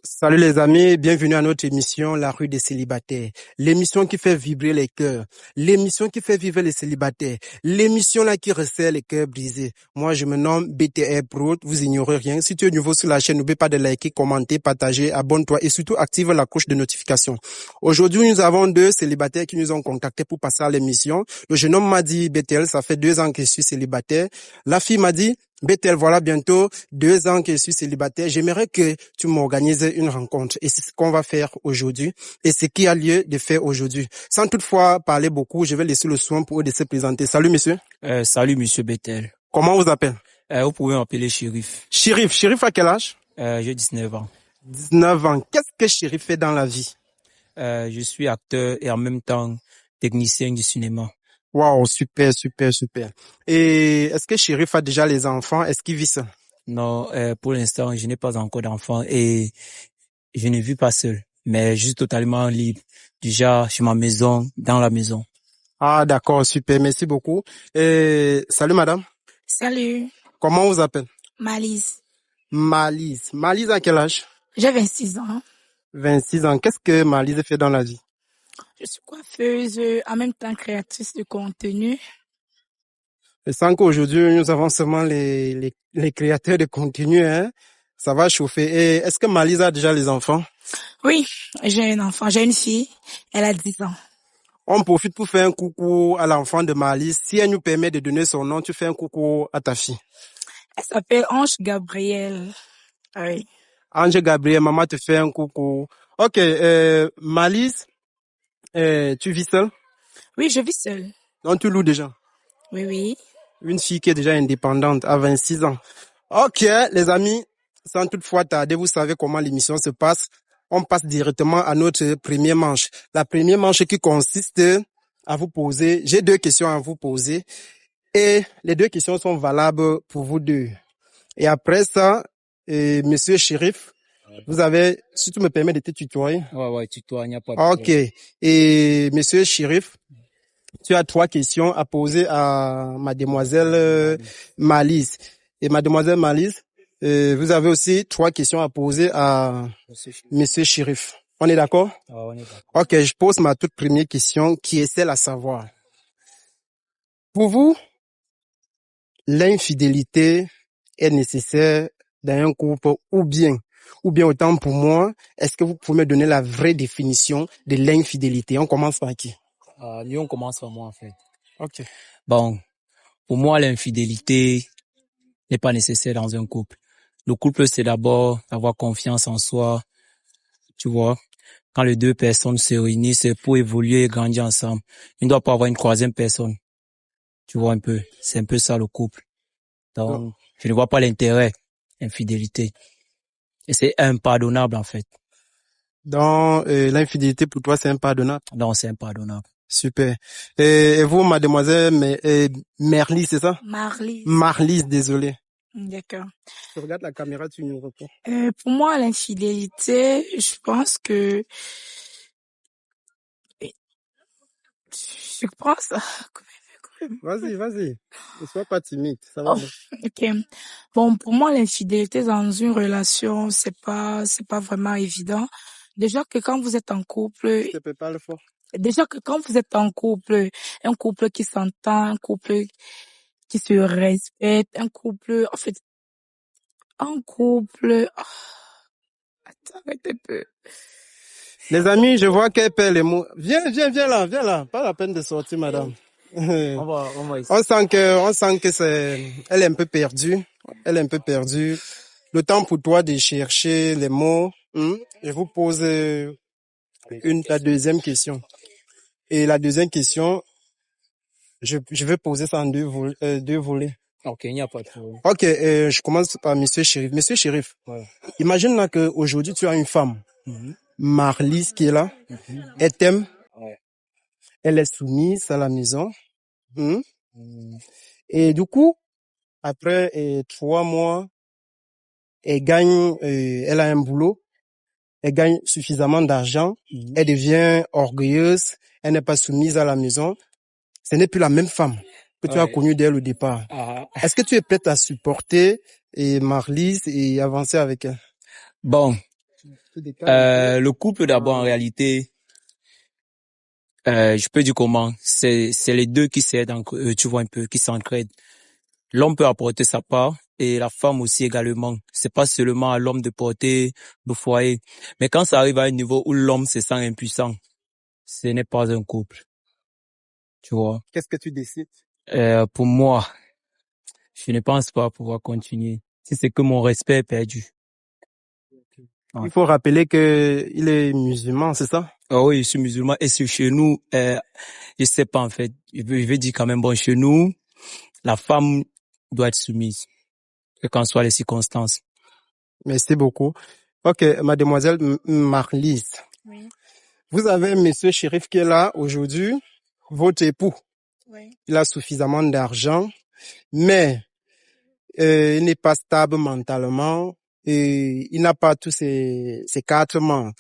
Salut les amis, bienvenue à notre émission La rue des célibataires. L'émission qui fait vibrer les cœurs, l'émission qui fait vivre les célibataires, l'émission là qui resserre les cœurs brisés. Moi je me nomme BTR Pro, vous ignorez rien. Si tu es nouveau sur la chaîne, n'oublie pas de liker, commenter, partager, abonne-toi et surtout active la cloche de notification. Aujourd'hui nous avons deux célibataires qui nous ont contactés pour passer à l'émission. Le jeune homme m'a dit BTL, ça fait 2 ans que je suis célibataire. La fille m'a dit BTL, voilà bientôt 2 ans que je suis célibataire. J'aimerais que tu m'organises une rencontre. Et c'est ce qu'on va faire aujourd'hui. Et ce qui a lieu de faire aujourd'hui. Sans toutefois parler beaucoup, je vais laisser le soin pour eux de se présenter. Salut monsieur. Salut monsieur Bettel. Comment on vous appelle? Vous pouvez m'appeler Chérif. Chérif à quel âge? J'ai 19 ans. 19 ans. Qu'est-ce que Chérif fait dans la vie? Je suis acteur et en même temps technicien du cinéma. Wow, super. Et est-ce que Chérif a déjà les enfants? Est-ce qu'il vit seul? Non, pour l'instant, je n'ai pas encore d'enfant et je ne vis pas seul, mais je suis totalement libre. Déjà, chez ma maison, dans la maison. Ah, d'accord, super, merci beaucoup. Salut madame. Salut, Comment on vous appelle? Malise. Malise. Malise à quel âge? J'ai 26 ans. 26 ans. Qu'est-ce que Malise fait dans la vie? Je suis coiffeuse, en même temps créatrice de contenu. Je sens qu'aujourd'hui, nous avons seulement les créateurs de contenu, hein. Ça va chauffer. Et est-ce que Malise a déjà les enfants? Oui, j'ai un enfant, j'ai une fille, elle a 10 ans. On profite pour faire un coucou à l'enfant de Malise. Si elle nous permet de donner son nom, tu fais un coucou à ta fille. Elle s'appelle Ange Gabrielle. Oui. Ange Gabriel, maman te fait un coucou. Ok, Malise, tu vis seule? Oui, je vis seule. Donc tu loues déjà? Oui. Une fille qui est déjà indépendante à 26 ans. Ok, les amis, sans toutefois tarder, vous savez comment l'émission se passe. On passe directement à notre première manche. La première manche qui consiste à vous poser, j'ai 2 questions à vous poser et les 2 questions sont valables pour vous deux. Et après ça, monsieur Chérif, vous avez, si tu me permets de te tutoyer. Ouais, tutoie, il n'y a pas de Ok. problème. Et monsieur Chérif, tu as 3 questions à poser à mademoiselle Malise. Et mademoiselle Malise, vous avez aussi 3 questions à poser à monsieur Chérif. On est d'accord? On est d'accord. Ok, je pose ma toute première question qui est celle à savoir. Pour vous, l'infidélité est nécessaire dans un couple ou bien autant pour moi, est-ce que vous pouvez me donner la vraie définition de l'infidélité? On commence par qui? Nous, on commence par moi, en fait. Ok. Bon, pour moi, l'infidélité n'est pas nécessaire dans un couple. Le couple, c'est d'abord avoir confiance en soi, tu vois. Quand les 2 personnes se réunissent pour évoluer et grandir ensemble, il ne doit pas avoir une 3e personne. Tu vois un peu, c'est un peu ça le couple. Donc, je ne vois pas l'intérêt, infidélité. Et c'est impardonnable, en fait. Donc, l'infidélité pour toi, c'est impardonnable? Non, c'est impardonnable. Super. Et vous, mademoiselle Merly, c'est ça? Marlise. Marlise, désolé. D'accord. Tu regardes la caméra, tu nous réponds. Pour moi, l'infidélité, je pense que... Je pense... Vas-y. Ne sois pas timide, ça va. Ok. Bon, pour moi, l'infidélité dans une relation, c'est pas vraiment évident. Déjà que quand vous êtes en couple, Je te parle fort. un couple qui s'entend, un couple qui se respecte, attends, arrête un peu. Les amis, je vois qu'elle perd les mots. Viens là. Pas la peine de sortir, madame. On va On sent que elle est un peu perdue. Le temps pour toi de chercher les mots. Je vous pose la deuxième question. Et la deuxième question, je vais poser ça en 2 volets. Ok, il n'y a pas de problème. Ok, je commence par monsieur Chérif. Monsieur Chérif, Ouais. imagine là que aujourd'hui tu as une femme, Mhm. Marlise qui est là, elle t'aime, Ouais. elle est soumise à la maison, Mhm. et du coup, après 3 mois, elle gagne, elle a un boulot, elle gagne suffisamment d'argent, elle devient orgueilleuse, elle n'est pas soumise à la maison, ce n'est plus la même femme que tu as connue dès le départ. Est-ce que tu es prête à supporter Marlise et avancer avec elle? Bon, Le couple d'abord en réalité, je peux dire comment, c'est les deux qui s'aident, tu vois un peu, qui s'entraident. L'homme peut apporter sa part et la femme aussi également. C'est pas seulement à l'homme de porter le foyer, mais quand ça arrive à un niveau où l'homme se sent impuissant, ce n'est pas un couple, tu vois. Qu'est-ce que tu décides? Pour moi, je ne pense pas pouvoir continuer. Si c'est que mon respect est perdu. Ouais. Il faut rappeler que il est musulman, c'est ça? Ah oui, je suis musulman et chez nous, je sais pas en fait. Je veux dire quand même, bon, chez nous, la femme doit être soumise, quelles qu'en soient les circonstances. Merci beaucoup. Ok, mademoiselle Marlise. Oui, Vous avez monsieur Chérif qui est là aujourd'hui, votre époux. oui. Il a suffisamment d'argent, mais il n'est pas stable mentalement et il n'a pas tous ces quatre membres.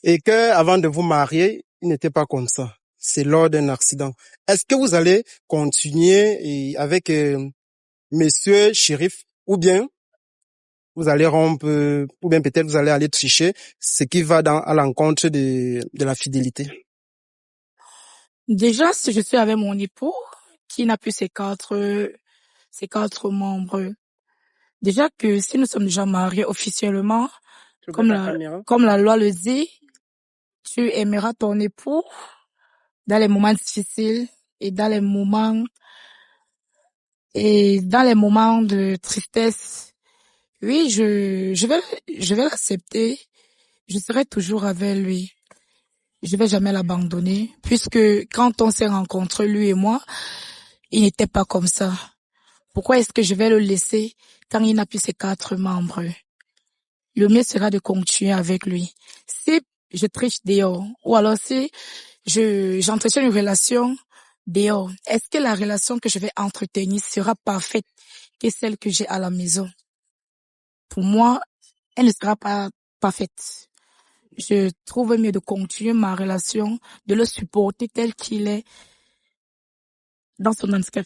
Et que avant de vous marier, il n'était pas comme ça. C'est lors d'un accident. Est-ce que vous allez continuer avec monsieur Chérif ou bien vous allez rompre ou bien peut-être vous allez aller tricher, ce qui va à l'encontre de la fidélité? Déjà, si je suis avec mon époux, qui n'a plus ses quatre membres, déjà que si nous sommes déjà mariés officiellement, comme la loi le dit, tu aimeras ton époux dans les moments difficiles et dans les moments de tristesse. Oui, je vais l'accepter. Je serai toujours avec lui. Je vais jamais l'abandonner, puisque quand on s'est rencontrés, lui et moi, il n'était pas comme ça. Pourquoi est-ce que je vais le laisser quand il n'a plus ses quatre membres? Le mieux sera de continuer avec lui. Si je triche dehors, ou alors si j'entretiens une relation dehors, est-ce que la relation que je vais entretenir sera parfaite que celle que j'ai à la maison? Pour moi, elle ne sera pas parfaite. Je trouve mieux de continuer ma relation, de le supporter tel qu'il est dans son handicap.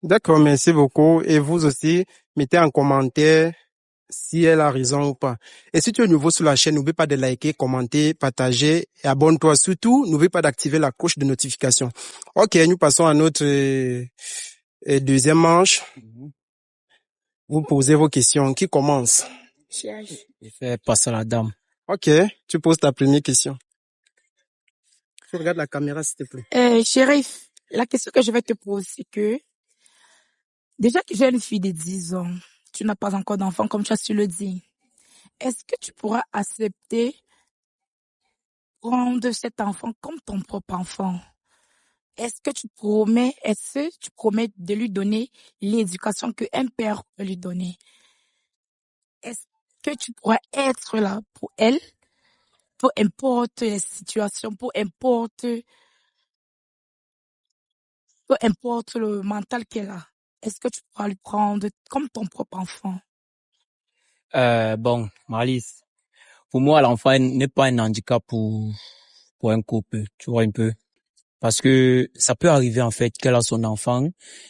D'accord, merci beaucoup. Et vous aussi, mettez en commentaire si elle a raison ou pas. Et si tu es nouveau sur la chaîne, n'oublie pas de liker, commenter, partager et abonne-toi. Surtout, n'oublie pas d'activer la cloche de notification. Ok, nous passons à notre deuxième manche. Vous posez vos questions. Qui commence? Je fais passer à la dame. Ok, tu poses ta première question. Tu regardes la caméra, s'il te plaît. Chérif, la question que je vais te poser, c'est que, déjà que j'ai une fille de 10 ans, tu n'as pas encore d'enfant, comme tu as su le dire. Est-ce que tu pourras accepter prendre cet enfant comme ton propre enfant? Est-ce que tu promets de lui donner l'éducation qu'un père peut lui donner? Est-ce que tu pourras être là pour elle, peu importe les situations, peu importe le mental qu'elle a? Est-ce que tu pourras lui prendre comme ton propre enfant? Bon, Malice, pour moi, l'enfant n'est pas un handicap pour un couple, tu vois un peu. Parce que ça peut arriver en fait qu'elle a son enfant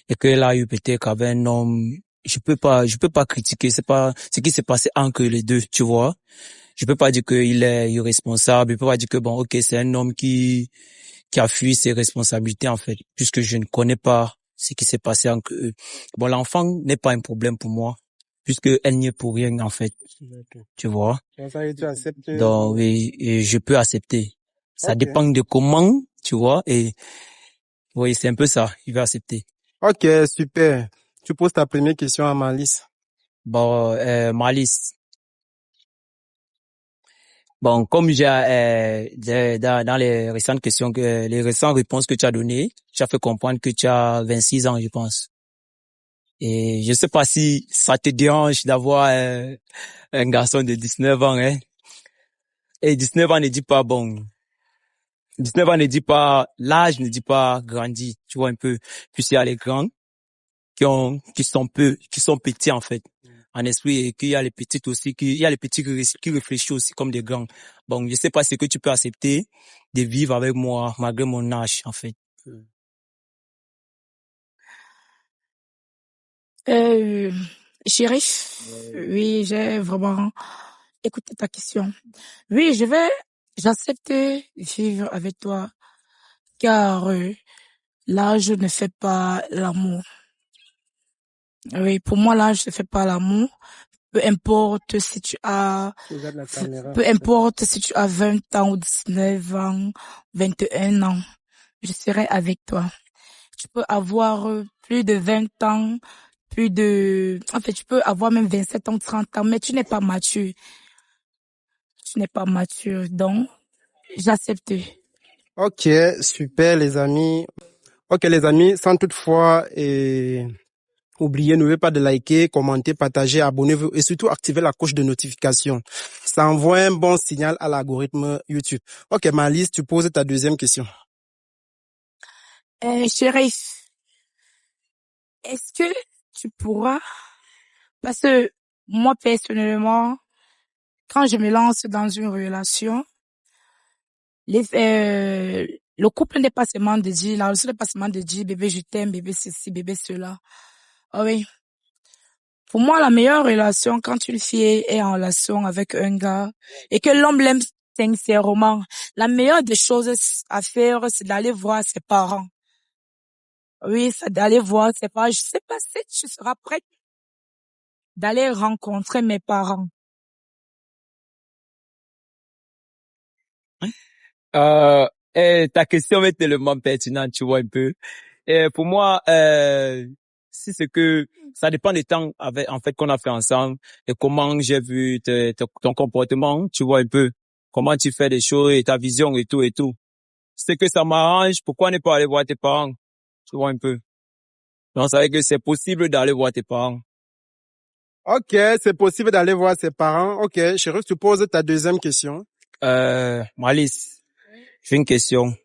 et qu'elle a eu peut-être avec un homme. Je peux pas critiquer. C'est pas ce qui s'est passé entre les deux, tu vois. Je peux pas dire qu'il est irresponsable. Je peux pas dire que bon, ok, c'est un homme qui a fui ses responsabilités en fait, puisque je ne connais pas ce qui s'est passé entre eux. Bon, l'enfant n'est pas un problème pour moi, puisque elle n'y est pour rien en fait, tu vois. Tu acceptes. Donc oui, et je peux accepter. Ça Ok. dépend de comment, tu vois, et oui, c'est un peu ça, il va accepter. Ok, super. Tu poses ta première question à Malice. Bon, Malice. Bon, comme dans les récentes questions les récentes réponses que tu as données, tu as fait comprendre que tu as 26 ans, je pense. Et je sais pas si ça te dérange d'avoir un garçon de 19 ans, hein. Et 19 ans ne dit pas bon. 19 ans ne dit pas, l'âge ne dit pas grandi, tu vois un peu. Puis il y a les grands qui sont petits en fait, en esprit, et qu'il y a les petites aussi, il y a les petits qui réfléchissent aussi comme des grands. Bon, je sais pas ce que tu peux accepter de vivre avec moi malgré mon âge en fait. Chérif, oui, j'ai vraiment écouter ta question. Oui, j'accepte vivre avec toi, car l'âge ne fait pas l'amour. Oui, pour moi, l'âge ne fait pas l'amour. Peu importe si tu as, Regarde la caméra. peu importe si tu as 20 ans ou 19 ans, 21 ans, je serai avec toi. Tu peux avoir plus de 20 ans, tu peux avoir même 27 ans, 30 ans, mais tu n'es pas mature. Tu n'es pas mature, donc, j'accepte. Ok, super les amis. Ok les amis, sans toutefois oubliez, n'oubliez pas de liker, commenter, partager, abonnez-vous et surtout activer la cloche de notification. Ça envoie un bon signal à l'algorithme YouTube. Ok Malice, tu poses ta deuxième question. Chérif, est-ce que tu pourras, parce que moi personnellement, quand je me lance dans une relation, le couple n'est pas seulement de dire, la relation n'est pas seulement de dire bébé je t'aime, bébé ceci, bébé cela. Ah oui. Pour moi, la meilleure relation, quand une fille est en relation avec un gars et que l'homme l'aime sincèrement, la meilleure des choses à faire, c'est d'aller voir ses parents. Oui, c'est d'aller voir ses parents. Je sais pas si tu seras prête d'aller rencontrer mes parents. Euh, Ta question est tellement pertinente, tu vois un peu. Pour moi, si c'est que ça dépend des temps avec, en fait, qu'on a fait ensemble et comment j'ai vu ton comportement, tu vois un peu, comment tu fais les choses et ta vision et tout et tout. Si c'est que ça m'arrange, pourquoi ne pas aller voir tes parents, tu vois un peu. Donc, c'est vrai que c'est possible d'aller voir tes parents. Ok, c'est possible d'aller voir ses parents. Ok, chérie, tu poses ta deuxième question. Malice, j'ai une question.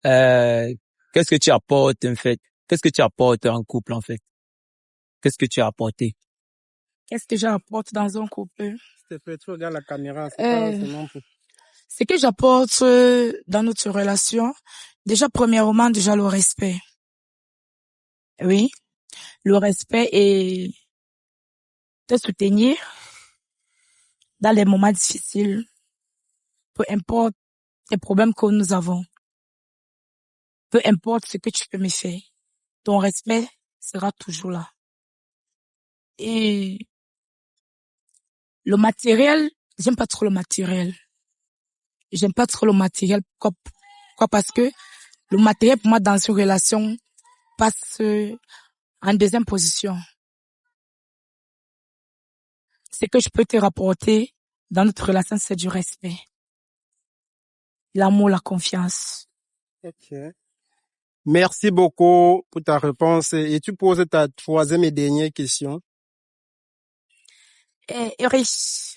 Euh, Qu'est-ce que tu apportes, en fait? Qu'est-ce que tu apportes en couple, en fait? Qu'est-ce que tu as apporté? Qu'est-ce que j'apporte dans un couple? S'il te plaît, tu regardes la caméra, c'est pas Euh, seulement pour... Ce que j'apporte dans notre relation, premièrement, le respect. Oui, le respect et te soutenir dans les moments difficiles, peu importe les problèmes que nous avons, peu importe ce que tu peux me faire, ton respect sera toujours là. Et le matériel, j'aime pas trop le matériel. J'aime pas trop le matériel. Pourquoi? Parce que le matériel pour moi dans une relation passe en deuxième position. Ce que je peux te rapporter dans notre relation, c'est du respect, l'amour, la confiance. Ok. Merci beaucoup pour ta réponse. Et tu poses ta troisième et dernière question. Et riche,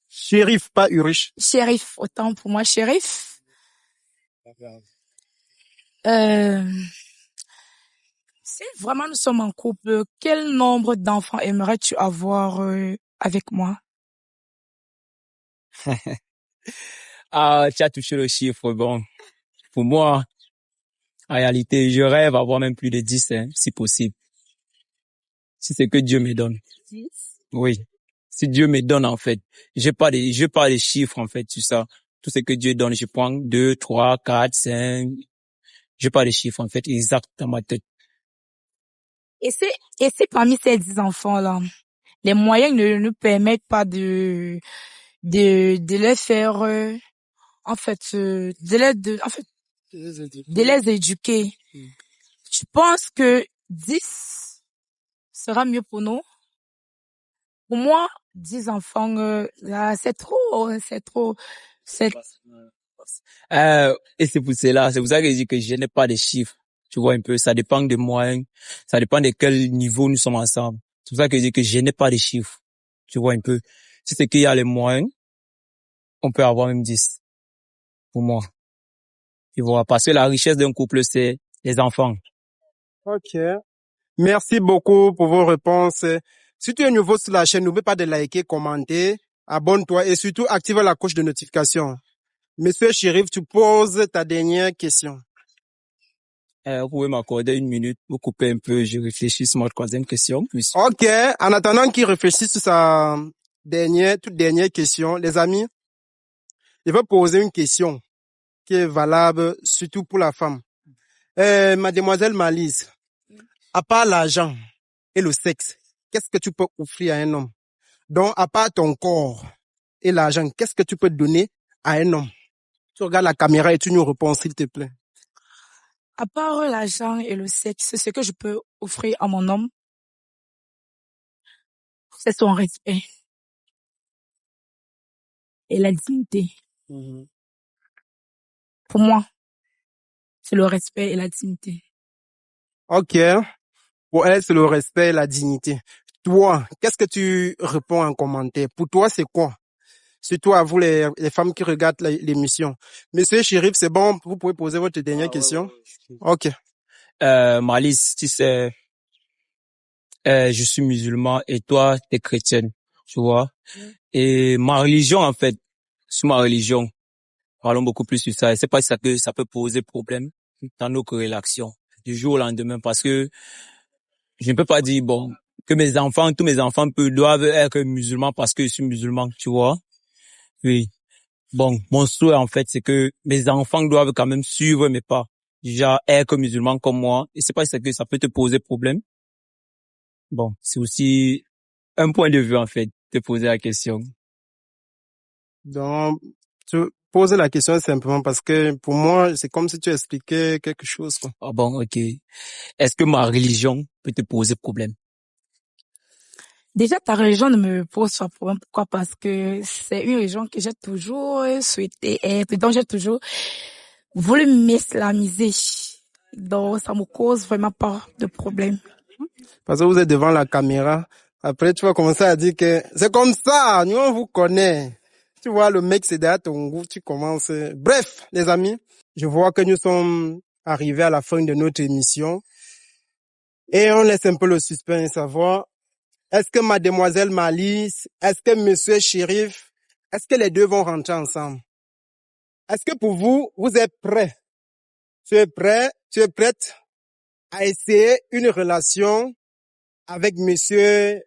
Shérif, pas Urich. shérif, autant pour moi, shérif. Euh, Si vraiment nous sommes en couple, quel nombre d'enfants aimerais-tu avoir avec moi? Ah, tu as touché le chiffre. Bon, pour moi, en réalité, je rêve avoir même plus de 10, hein, si possible. Si c'est que Dieu me donne. 10. Oui. Si Dieu me donne, en fait. J'ai pas les chiffres, en fait, tout ça. Tout ce que Dieu donne, je prends 2, 3, 4, 5. J'ai pas les chiffres, en fait, exacts dans ma tête. Et c'est parmi ces 10 enfants-là, les moyens ne nous permettent pas de les faire, de les éduquer. Tu penses que 10 sera mieux pour nous? Pour moi, 10 enfants, là, c'est trop, c'est trop. C'est, Et c'est pour ça que je dis que je n'ai pas de chiffres. Tu vois un peu, ça dépend de moi, hein. Ça dépend de quel niveau nous sommes ensemble. C'est pour ça que je dis que je n'ai pas de chiffres. Tu vois un peu. Si c'est qu'il y a les moyens, on peut avoir même 10. Pour moi. Tu vois, parce que la richesse d'un couple, c'est les enfants. Ok. Merci beaucoup pour vos réponses. Si tu es nouveau sur la chaîne, n'oublie pas de liker, commenter, abonne-toi et surtout active la cloche de notification. Monsieur Chérif, tu poses ta dernière question. Vous pouvez m'accorder 1 minute, vous couper un peu, je réfléchis sur ma troisième question. Puis... Ok, en attendant qu'il réfléchisse sur sa toute dernière question, les amis, je vais poser une question qui est valable surtout pour la femme. Mademoiselle Malise, à part l'argent et le sexe, qu'est-ce que tu peux offrir à un homme? Donc, à part ton corps et l'argent, qu'est-ce que tu peux donner à un homme? Tu regardes la caméra et tu nous réponds, s'il te plaît. À part l'argent et le sexe, ce que je peux offrir à mon homme, c'est son respect et la dignité. Pour moi, c'est le respect et la dignité. Ok. Pour elle, c'est le respect et la dignité. Toi, qu'est-ce que tu réponds en commentaire? Pour toi, c'est quoi? Surtout à vous, les femmes qui regardent l'émission. Monsieur Chérif, c'est bon? Vous pouvez poser votre dernière question? Ouais. Ok. Malice, tu sais, je suis musulman et toi, t'es chrétienne, tu vois. Et ma religion, en fait, sur ma religion, parlons beaucoup plus sur ça. Et c'est pas ça que ça peut poser problème dans nos relations du jour au lendemain, parce que je ne peux pas dire, bon, que tous mes enfants doivent être musulmans parce que je suis musulman, tu vois. Oui. Bon, mon souhait, en fait, c'est que mes enfants doivent quand même suivre mes pas. Déjà, être musulman comme moi. Et c'est pas ça que ça peut te poser problème. Bon, c'est aussi un point de vue, en fait, de poser la question. Donc, tu poses la question simplement parce que pour moi, c'est comme si tu expliquais quelque chose, quoi. Ah bon, ok. Est-ce que ma religion peut te poser problème? Déjà, ta religion ne me pose pas problème. Pourquoi? Parce que c'est une religion que j'ai toujours souhaité être, donc j'ai toujours voulu m'islamiser. Donc, ça me cause vraiment pas de problème. Parce que vous êtes devant la caméra. Après, tu vas commencer à dire que c'est comme ça, nous on vous connaît. Tu vois, le mec, c'est derrière ton goût, tu commences. Bref, les amis, je vois que nous sommes arrivés à la fin de notre émission. Et on laisse un peu le suspense à savoir, est-ce que mademoiselle Malice, est-ce que monsieur Chérif, est-ce que les deux vont rentrer ensemble? Est-ce que pour vous, vous êtes prêts? Tu es prêt? Tu es prête à essayer une relation avec monsieur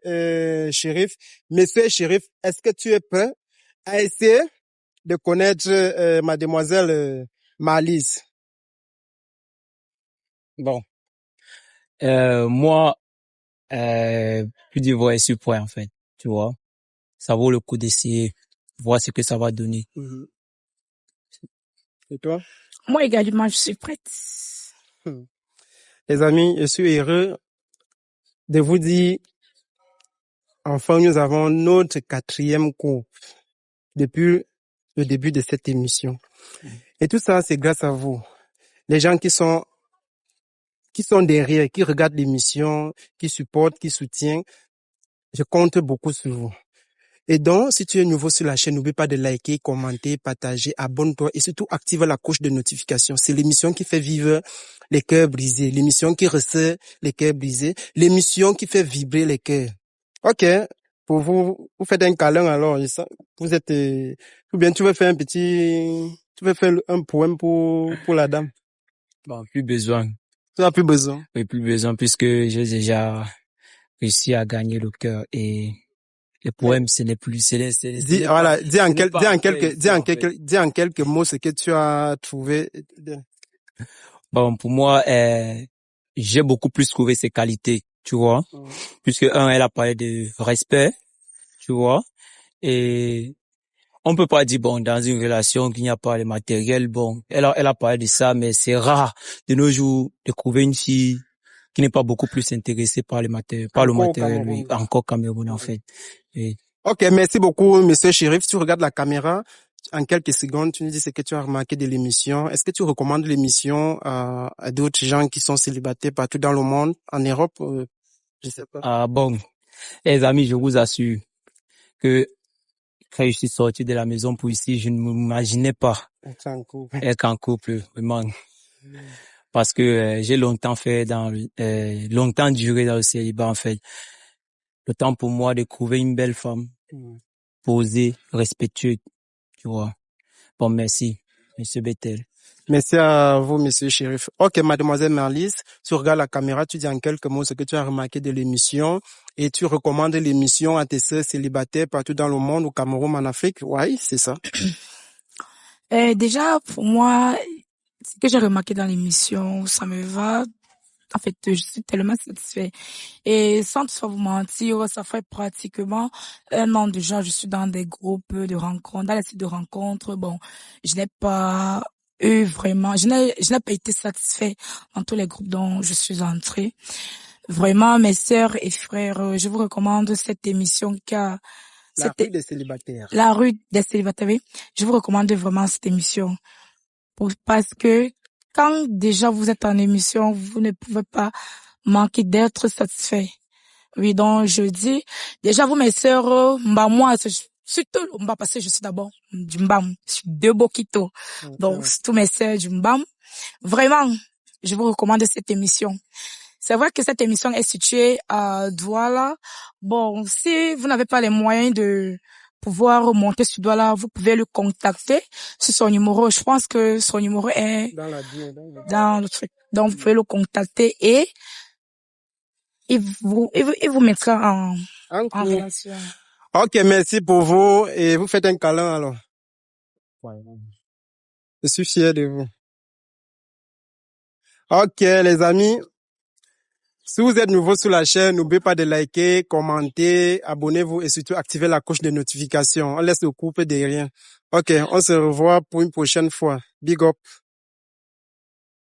Chérif? Monsieur Chérif, est-ce que tu es prêt à essayer de connaître mademoiselle Malice? Bon. Moi, plus de voir sur point, en fait, tu vois. Ça vaut le coup d'essayer, voir ce que ça va donner. Et toi? Moi également, je suis prête. Les amis, je suis heureux de vous dire, enfin, nous avons notre 4e cours depuis le début de cette émission. Et tout ça, c'est grâce à vous. Les gens qui sont derrière, qui regardent l'émission, qui supportent, qui soutiennent. Je compte beaucoup sur vous. Et donc, si tu es nouveau sur la chaîne, n'oublie pas de liker, commenter, partager, abonne-toi et surtout active la cloche de notification. C'est l'émission qui fait vivre les cœurs brisés, l'émission qui resserre les cœurs brisés, l'émission qui fait vibrer les cœurs. Ok, pour vous, vous faites un câlin alors, vous êtes, ou bien tu veux faire tu veux faire un poème pour la dame. Bon, plus besoin. Tu n'as plus besoin. Oui, plus besoin puisque j'ai déjà réussi à gagner le cœur et le poème, ce n'est plus, Dis en quelques mots ce que tu as trouvé. Bon, pour moi, j'ai beaucoup plus trouvé ses qualités, tu vois, puisque elle a parlé de respect, tu vois, et on peut pas dire, bon, dans une relation qu'il n'y a pas le matériel, bon, elle a parlé de ça, mais c'est rare de nos jours de trouver une fille qui n'est pas beaucoup plus intéressée par le matériel, oui, encore Cameroun, en fait. Et... Ok, merci beaucoup, monsieur Chérif. Tu regardes la caméra. En quelques secondes, tu nous dis ce que tu as remarqué de l'émission. Est-ce que tu recommandes l'émission à d'autres gens qui sont célibataires partout dans le monde, en Europe? Je sais pas. Ah bon, les amis, je vous assure que quand je suis sorti de la maison pour ici, je ne m'imaginais pas être en couple, vraiment. Parce que j'ai longtemps longtemps duré dans le célibat, en fait. Le temps pour moi de trouver une belle femme, posée, respectueuse, tu vois. Bon, merci, monsieur Bettel. Merci à vous, monsieur Chérif. Ok, mademoiselle Merlis, tu regardes la caméra, tu dis en quelques mots ce que tu as remarqué de l'émission et tu recommandes l'émission à tes sœurs célibataires partout dans le monde, au Cameroun, en Afrique. Oui, c'est ça. Déjà, pour moi, ce que j'ai remarqué dans l'émission, ça me va. En fait, je suis tellement satisfaite. Et sans toutefois vous mentir, ça fait pratiquement 1 an déjà, je suis dans des groupes de rencontres, dans les sites de rencontres. Bon, je n'ai pas eu vraiment, je n'ai pas été satisfait dans tous les groupes dont je suis entrée. Vraiment, mes sœurs et frères, je vous recommande cette émission car La rue des célibataires. La rue des célibataires, oui. Je vous recommande vraiment cette émission. Parce que quand déjà vous êtes en émission, vous ne pouvez pas manquer d'être satisfait. Oui, donc je dis, déjà vous mes sœurs, moi, surtout parce que je suis d'abord du Mbam, je suis de Bokito. Donc tous mes sœurs du Mbam, vraiment, je vous recommande cette émission. C'est vrai que cette émission est située à Douala. Bon, si vous n'avez pas les moyens de pouvoir monter sur Douala, vous pouvez le contacter sur son numéro. Je pense que son numéro est dans le truc. Donc, vous pouvez le contacter et il vous mettra en relation. Ok, merci pour vous et vous faites un câlin alors. Je suis fier de vous. Ok, les amis. Si vous êtes nouveau sur la chaîne, n'oubliez pas de liker, commenter, abonnez-vous et surtout activez la cloche de notification. On laisse le couple derrière. Ok, on se revoit pour une prochaine fois. Big up.